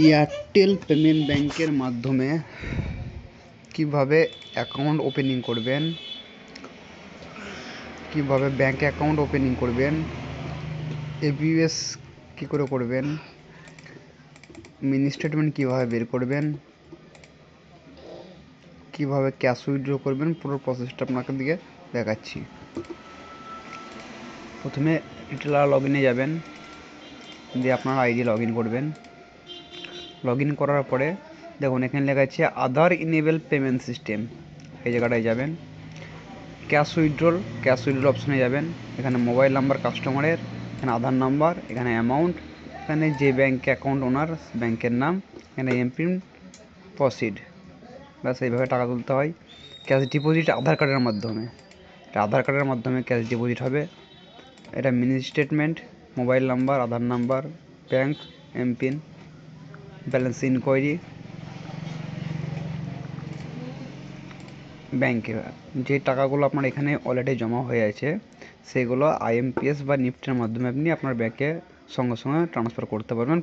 Airtel payment ব্যাংকের মাধ্যমে কিভাবে অ্যাকাউন্ট ওপেনিং করবেন, কিভাবে ব্যাংক অ্যাকাউন্ট ওপেনিং করবেন, এবিএস কী করে করবেন, মিনি স্টেটমেন্ট কীভাবে বের করবেন, কিভাবে ক্যাশ উইথড্র করবেন, পুরো প্রসেসটা আপনাকে দিকে দেখাচ্ছি। প্রথমে রিটেলার লগ ইনে যাবেন, দিয়ে আপনার আইডি লগ ইন করবেন। লগ ইন করার পরে দেখুন এখানে লেখা আছে আধার ইনেবল পেমেন্ট সিস্টেম, এই জায়গাটায় যাবেন। ক্যাশ উইথড্রল অপশানে যাবেন। এখানে মোবাইল নাম্বার কাস্টমারের, এখানে আধার নাম্বার, এখানে অ্যামাউন্ট, এখানে যে ব্যাঙ্ক অ্যাকাউন্ট ওনার ব্যাংকের নাম, এখানে এমপিন, প্রসিড। ব্যাস এইভাবে টাকা তুলতে হয়। ক্যাশ ডিপোজিট আধার কার্ডের মাধ্যমে, এটা আধার কার্ডের মাধ্যমে ক্যাশ ডিপোজিট হবে। এটা mini statement, mobile number, Aadhaar number, bank, MPIN, balance inquiry, ব্যাংকে যে টাকাগুলো আপনার এখানে অলরেডি জমা হয়ে আছে সেগুলো আইএমপিএস বা নিফটির মাধ্যমে আপনি আপনার ব্যাংকে সঙ্গে সঙ্গে ট্রান্সফার করতে পারবেন